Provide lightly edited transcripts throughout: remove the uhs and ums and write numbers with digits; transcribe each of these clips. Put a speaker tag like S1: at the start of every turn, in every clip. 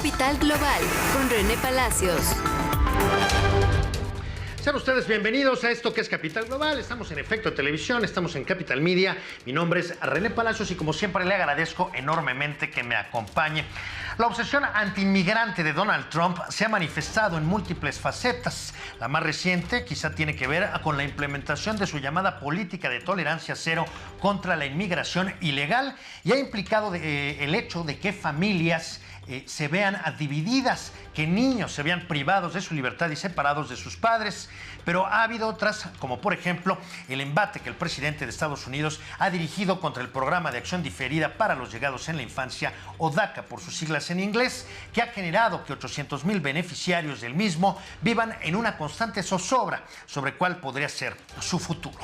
S1: Capital Global con René Palacios.
S2: Sean ustedes bienvenidos a esto que es Capital Global. Estamos en Efecto Televisión, estamos en Capital Media. Mi nombre es René Palacios y como siempre le agradezco enormemente que me acompañe. La obsesión antiinmigrante de Donald Trump se ha manifestado en múltiples facetas. La más reciente quizá tiene que ver con la implementación de su llamada política de tolerancia cero contra la inmigración ilegal y ha implicado el hecho de que familias se vean divididas, que niños se vean privados de su libertad y separados de sus padres. Pero ha habido otras, como por ejemplo el embate que el presidente de Estados Unidos ha dirigido contra el Programa de Acción Diferida para los Llegados en la Infancia, o DACA por sus siglas en inglés, que ha generado que 800,000 beneficiarios del mismo vivan en una constante zozobra sobre cuál podría ser su futuro.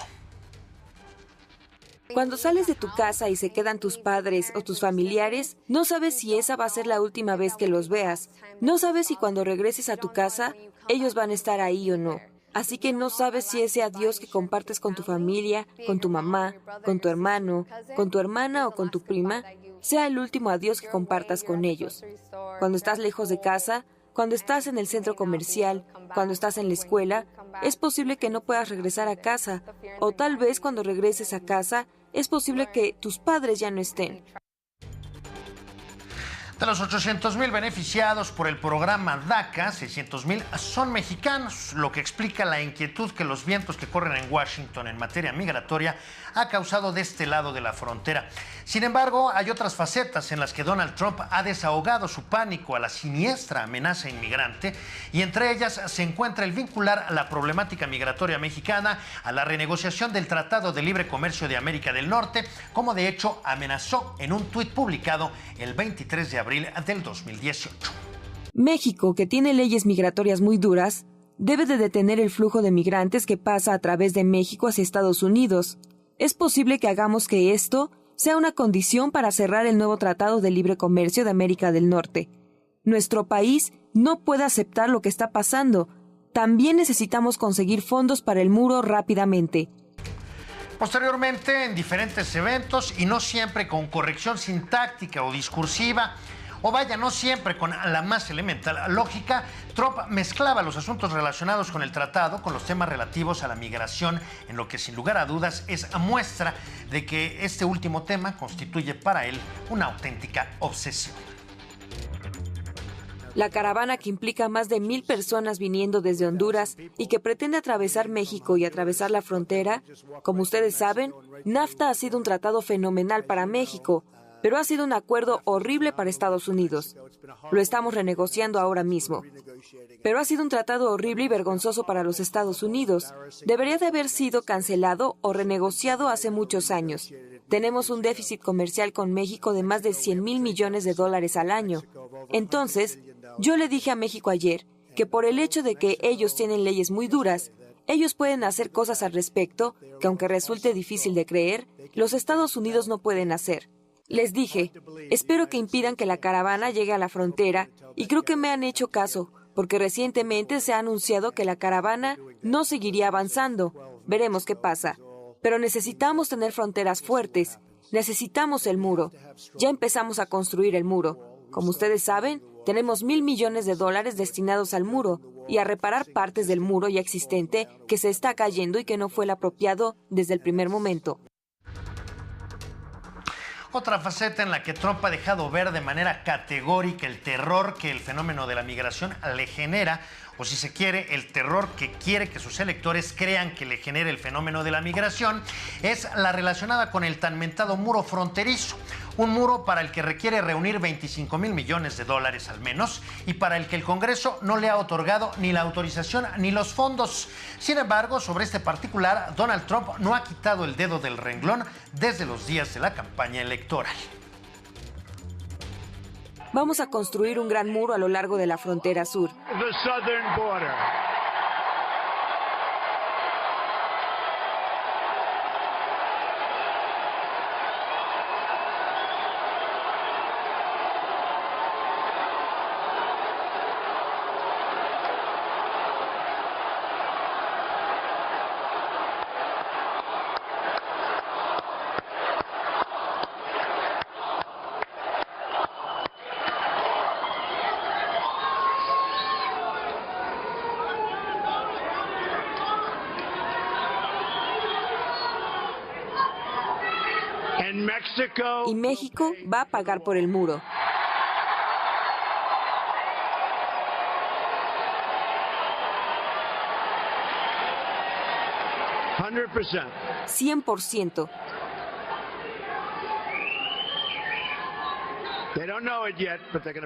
S3: Cuando sales de tu casa y se quedan tus padres o tus familiares, no sabes si esa va a ser la última vez que los veas. No sabes si cuando regreses a tu casa, ellos van a estar ahí o no. Así que no sabes si ese adiós que compartes con tu familia, con tu mamá, con tu hermano, con tu hermana o con tu prima, sea el último adiós que compartas con ellos. Cuando estás lejos de casa, cuando estás en el centro comercial, cuando estás en la escuela, es posible que no puedas regresar a casa, o tal vez cuando regreses a casa, es posible que tus padres ya no estén.
S2: De los 800,000 beneficiados por el programa DACA, 600,000 son mexicanos, lo que explica la inquietud que los vientos que corren en Washington en materia migratoria ha causado de este lado de la frontera. Sin embargo, hay otras facetas en las que Donald Trump ha desahogado su pánico a la siniestra amenaza inmigrante, y entre ellas se encuentra el vincular la problemática migratoria mexicana a la renegociación del Tratado de Libre Comercio de América del Norte, como de hecho amenazó en un tuit publicado el 23 de abril del 2018.
S3: México, que tiene leyes migratorias muy duras, debe de detener el flujo de migrantes que pasa a través de México hacia Estados Unidos. Es posible que hagamos que esto sea una condición para cerrar el nuevo Tratado de Libre Comercio de América del Norte. Nuestro país no puede aceptar lo que está pasando. También necesitamos conseguir fondos para el muro rápidamente.
S2: Posteriormente, en diferentes eventos, y no siempre con corrección sintáctica o discursiva, o vaya, no siempre con la más elemental lógica, Trump mezclaba los asuntos relacionados con el tratado con los temas relativos a la migración, en lo que sin lugar a dudas es muestra de que este último tema constituye para él una auténtica obsesión.
S3: La caravana, que implica más de 1,000 personas viniendo desde Honduras y que pretende atravesar México y atravesar la frontera, como ustedes saben, NAFTA ha sido un tratado fenomenal para México, pero ha sido un acuerdo horrible para Estados Unidos. Lo estamos renegociando ahora mismo. Pero ha sido un tratado horrible y vergonzoso para los Estados Unidos. Debería de haber sido cancelado o renegociado hace muchos años. Tenemos un déficit comercial con México de más de 100,000 millones de dólares al año. Entonces, yo le dije a México ayer que por el hecho de que ellos tienen leyes muy duras, ellos pueden hacer cosas al respecto que, aunque resulte difícil de creer, los Estados Unidos no pueden hacer. Les dije, espero que impidan que la caravana llegue a la frontera, y creo que me han hecho caso, porque recientemente se ha anunciado que la caravana no seguiría avanzando. Veremos qué pasa. Pero necesitamos tener fronteras fuertes. Necesitamos el muro. Ya empezamos a construir el muro. Como ustedes saben, tenemos $1,000 millones destinados al muro y a reparar partes del muro ya existente que se está cayendo y que no fue el apropiado desde el primer momento.
S2: Otra faceta en la que Trump ha dejado ver de manera categórica el terror que el fenómeno de la migración le genera, o si se quiere, el terror que quiere que sus electores crean que le genere el fenómeno de la migración, es la relacionada con el tan mentado muro fronterizo. Un muro para el que requiere reunir 25,000 millones de dólares al menos, y para el que el Congreso no le ha otorgado ni la autorización ni los fondos. Sin embargo, sobre este particular, Donald Trump no ha quitado el dedo del renglón desde los días de la campaña electoral.
S3: Vamos a construir un gran muro a lo largo de la frontera sur.
S4: The southern border.
S3: Y México va a pagar por el muro. 100%.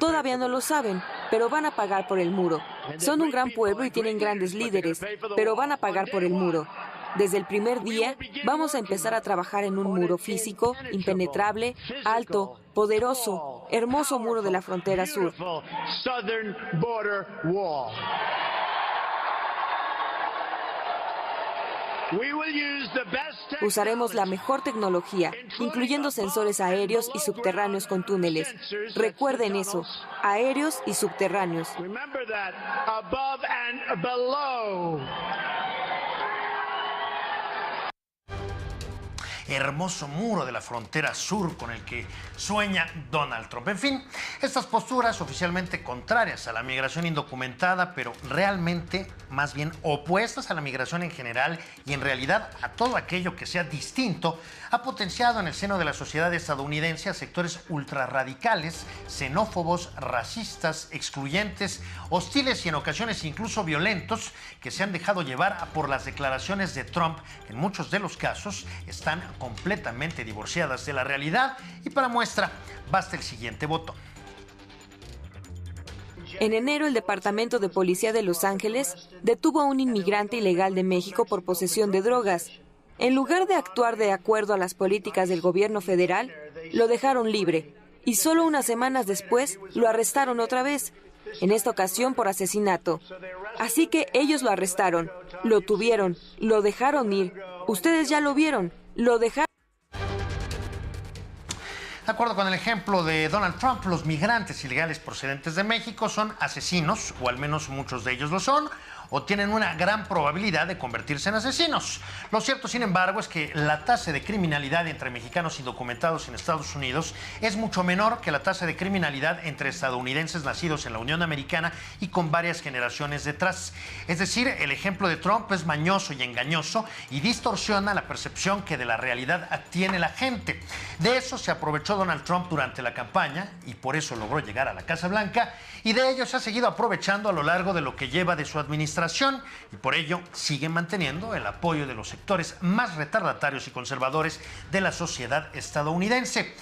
S3: Todavía no lo saben, pero van a pagar por el muro. Son un gran pueblo y tienen grandes líderes, pero van a pagar por el muro. Desde el primer día vamos a empezar a trabajar en un muro físico, impenetrable, alto, poderoso, hermoso muro de la frontera sur. Usaremos la mejor tecnología, incluyendo sensores aéreos y subterráneos con túneles. Recuerden eso, aéreos y subterráneos.
S2: Hermoso muro de la frontera sur con el que sueña Donald Trump. En fin, estas posturas oficialmente contrarias a la migración indocumentada, pero realmente más bien opuestas a la migración en general y en realidad a todo aquello que sea distinto, ha potenciado en el seno de la sociedad estadounidense a sectores ultrarradicales, xenófobos, racistas, excluyentes, hostiles y en ocasiones incluso violentos, que se han dejado llevar por las declaraciones de Trump, que en muchos de los casos están completamente divorciadas de la realidad. Y para muestra, basta el siguiente botón.
S3: En enero, el Departamento de Policía de Los Ángeles detuvo a un inmigrante ilegal de México por posesión de drogas. En lugar de actuar de acuerdo a las políticas del gobierno federal, lo dejaron libre y solo unas semanas después lo arrestaron otra vez, en esta ocasión por asesinato. Así que ellos lo arrestaron, lo tuvieron, lo dejaron ir. Ustedes ya lo vieron, lo dejaron.
S2: De acuerdo con el ejemplo de Donald Trump, los migrantes ilegales procedentes de México son asesinos, o al menos muchos de ellos lo son, o tienen una gran probabilidad de convertirse en asesinos. Lo cierto, sin embargo, es que la tasa de criminalidad entre mexicanos indocumentados en Estados Unidos es mucho menor que la tasa de criminalidad entre estadounidenses nacidos en la Unión Americana y con varias generaciones detrás. Es decir, el ejemplo de Trump es mañoso y engañoso y distorsiona la percepción que de la realidad tiene la gente. De eso se aprovechó Donald Trump durante la campaña y por eso logró llegar a la Casa Blanca, y de ello se ha seguido aprovechando a lo largo de lo que lleva de su administración, y por ello sigue manteniendo el apoyo de los sectores más retardatarios y conservadores de la sociedad estadounidense.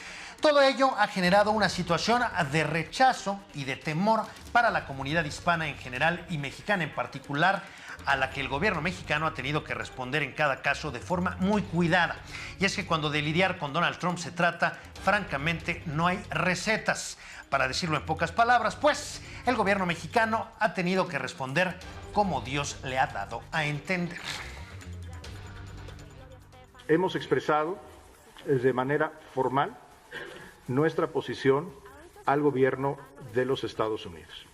S2: Todo ello ha generado una situación de rechazo y de temor para la comunidad hispana en general y mexicana en particular, a la que el gobierno mexicano ha tenido que responder en cada caso de forma muy cuidada. Y es que cuando de lidiar con Donald Trump se trata, francamente, no hay recetas. Para decirlo en pocas palabras, pues el gobierno mexicano ha tenido que responder como Dios le ha dado a entender.
S5: Hemos expresado de manera formal nuestra posición al gobierno de los Estados Unidos.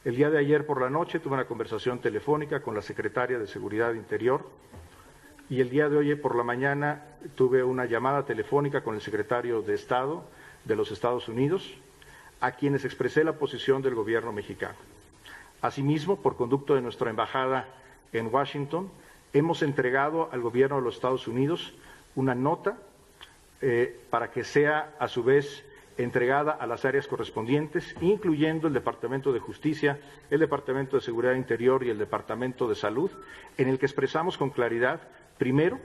S5: El día de ayer por la noche tuve una conversación telefónica con la secretaria de Seguridad Interior y el día de hoy por la mañana tuve una llamada telefónica con el secretario de Estado de los Estados Unidos, a quienes expresé la posición del gobierno mexicano. Asimismo, por conducto de nuestra embajada en Washington, hemos entregado al gobierno de los Estados Unidos una nota para que sea a su vez entregada a las áreas correspondientes, incluyendo el Departamento de Justicia, el Departamento de Seguridad Interior y el Departamento de Salud, en el que expresamos con claridad, primero,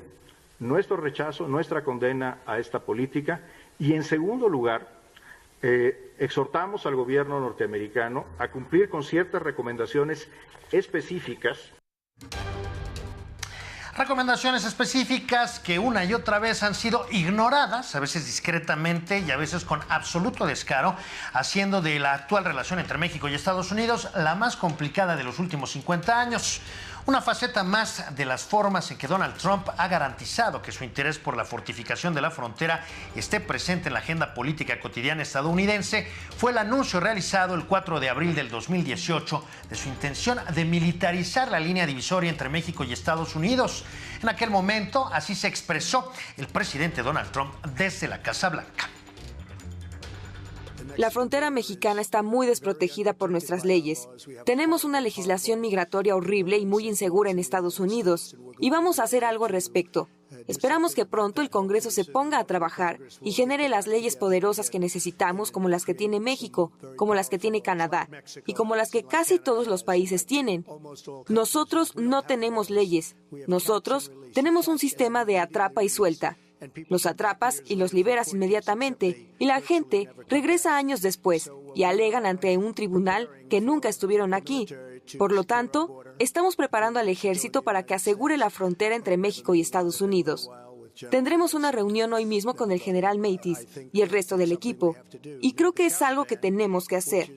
S5: nuestro rechazo, nuestra condena a esta política, y en segundo lugar, exhortamos al gobierno norteamericano a cumplir con ciertas recomendaciones específicas.
S2: Recomendaciones específicas que una y otra vez han sido ignoradas, a veces discretamente y a veces con absoluto descaro, haciendo de la actual relación entre México y Estados Unidos la más complicada de los últimos 50 años. Una faceta más de las formas en que Donald Trump ha garantizado que su interés por la fortificación de la frontera esté presente en la agenda política cotidiana estadounidense fue el anuncio realizado el 4 de abril del 2018 de su intención de militarizar la línea divisoria entre México y Estados Unidos. En aquel momento, así se expresó el presidente Donald Trump desde la Casa Blanca.
S3: La frontera mexicana está muy desprotegida por nuestras leyes. Tenemos una legislación migratoria horrible y muy insegura en Estados Unidos, y vamos a hacer algo al respecto. Esperamos que pronto el Congreso se ponga a trabajar y genere las leyes poderosas que necesitamos, como las que tiene México, como las que tiene Canadá y como las que casi todos los países tienen. Nosotros no tenemos leyes. Nosotros tenemos un sistema de atrapa y suelta. Los atrapas y los liberas inmediatamente, y la gente regresa años después y alegan ante un tribunal que nunca estuvieron aquí. Por lo tanto, estamos preparando al ejército para que asegure la frontera entre México y Estados Unidos. Tendremos una reunión hoy mismo con el general Mattis y el resto del equipo, y creo que es algo que tenemos que hacer.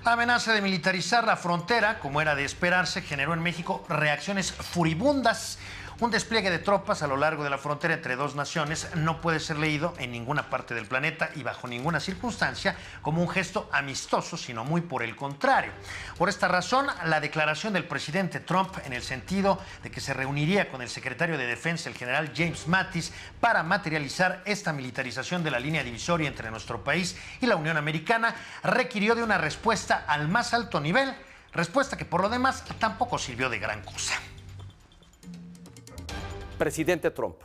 S2: La amenaza de militarizar la frontera, como era de esperarse, generó en México reacciones furibundas. Un despliegue de tropas a lo largo de la frontera entre dos naciones no puede ser leído en ninguna parte del planeta y bajo ninguna circunstancia como un gesto amistoso, sino muy por el contrario. Por esta razón, la declaración del presidente Trump en el sentido de que se reuniría con el secretario de Defensa, el general James Mattis, para materializar esta militarización de la línea divisoria entre nuestro país y la Unión Americana, requirió de una respuesta al más alto nivel, respuesta que por lo demás tampoco sirvió de gran cosa.
S6: Presidente Trump,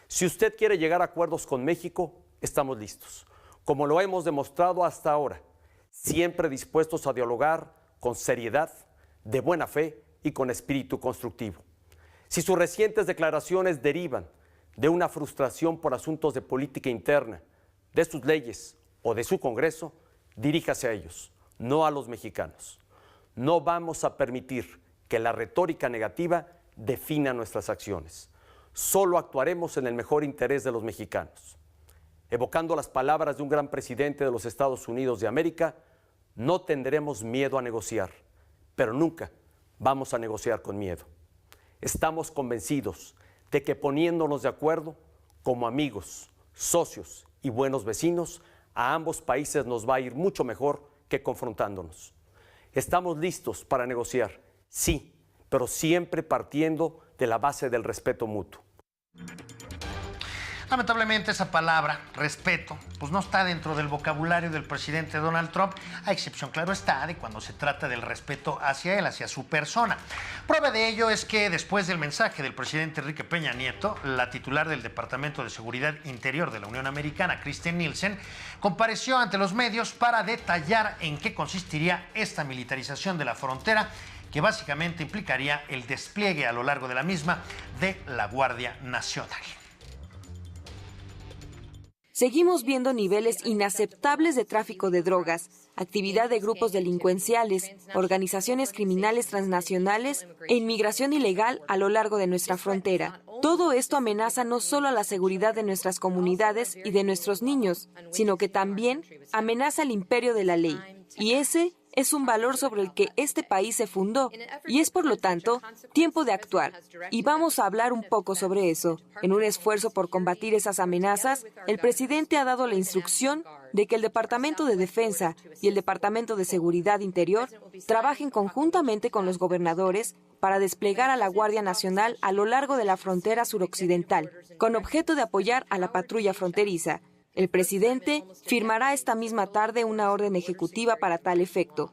S6: si usted quiere llegar a acuerdos con México, estamos listos. Como lo hemos demostrado hasta ahora, siempre dispuestos a dialogar con seriedad, de buena fe y con espíritu constructivo. Si sus recientes declaraciones derivan de una frustración por asuntos de política interna, de sus leyes o de su Congreso, diríjase a ellos, no a los mexicanos. No vamos a permitir que la retórica negativa defina nuestras acciones. Solo actuaremos en el mejor interés de los mexicanos. Evocando las palabras de un gran presidente de los Estados Unidos de América, no tendremos miedo a negociar, pero nunca vamos a negociar con miedo. Estamos convencidos de que poniéndonos de acuerdo, como amigos, socios y buenos vecinos, a ambos países nos va a ir mucho mejor que confrontándonos. Estamos listos para negociar, sí, pero siempre partiendo de la base del respeto mutuo.
S2: Lamentablemente esa palabra, respeto, pues no está dentro del vocabulario del presidente Donald Trump, a excepción, claro está, de cuando se trata del respeto hacia él, hacia su persona. Prueba de ello es que después del mensaje del presidente Enrique Peña Nieto, la titular del Departamento de Seguridad Interior de la Unión Americana, Kirstjen Nielsen, compareció ante los medios para detallar en qué consistiría esta militarización de la frontera, que básicamente implicaría el despliegue a lo largo de la misma de la Guardia Nacional.
S3: Seguimos viendo niveles inaceptables de tráfico de drogas, actividad de grupos delincuenciales, organizaciones criminales transnacionales e inmigración ilegal a lo largo de nuestra frontera. Todo esto amenaza no solo a la seguridad de nuestras comunidades y de nuestros niños, sino que también amenaza el imperio de la ley. Y ese es un valor sobre el que este país se fundó y es, por lo tanto, tiempo de actuar. Y vamos a hablar un poco sobre eso. En un esfuerzo por combatir esas amenazas, el presidente ha dado la instrucción de que el Departamento de Defensa y el Departamento de Seguridad Interior trabajen conjuntamente con los gobernadores para desplegar a la Guardia Nacional a lo largo de la frontera suroccidental, con objeto de apoyar a la patrulla fronteriza. El presidente firmará esta misma tarde una orden ejecutiva para tal efecto.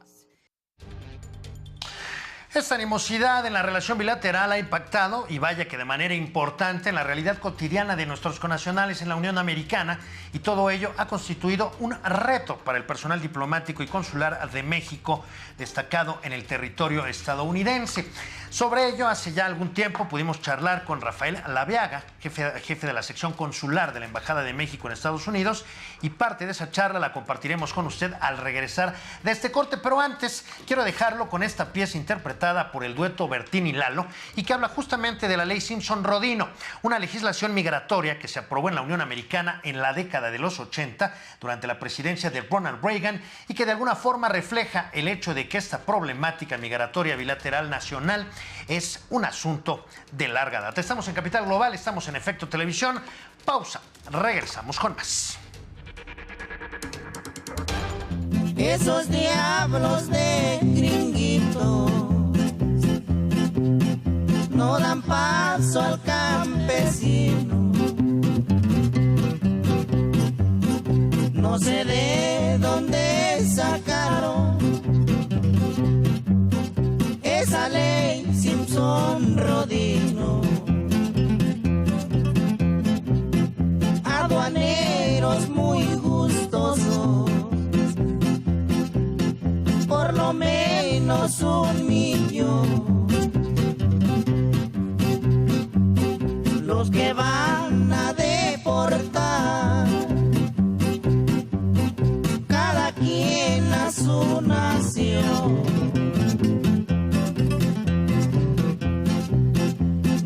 S2: Esta animosidad en la relación bilateral ha impactado, y vaya que de manera importante, en la realidad cotidiana de nuestros connacionales en la Unión Americana, y todo ello ha constituido un reto para el personal diplomático y consular de México destacado en el territorio estadounidense. Sobre ello, hace ya algún tiempo pudimos charlar con Rafael Laviaga, jefe de la sección consular de la Embajada de México en Estados Unidos, y parte de esa charla la compartiremos con usted al regresar de este corte. Pero antes, quiero dejarlo con esta pieza interpretada por el dueto Bertín y Lalo, y que habla justamente de la ley Simpson-Rodino, una legislación migratoria que se aprobó en la Unión Americana en la década de los 80 durante la presidencia de Ronald Reagan, y que de alguna forma refleja el hecho de que esta problemática migratoria bilateral nacional es un asunto de larga data. Estamos en Capital Global, estamos en Efecto Televisión. Pausa, regresamos con más.
S7: Esos diablos de gringuitos no dan paso al campesino. No sé de dónde sacaron esa ley Simpson-Rodino. somos 1,000,000. Los que van a deportar, cada quien a su nación.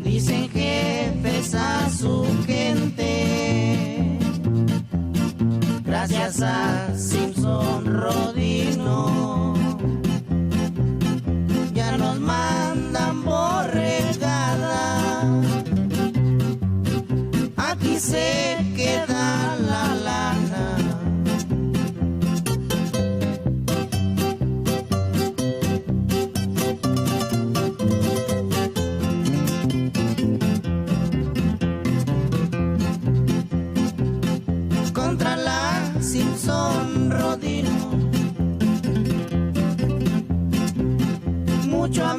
S7: Dicen jefes a su gente, gracias a Simpson Rodino, ya nos mandan borregada. Aquí se queda la lana. Contra la Simpson Rodino, mucho a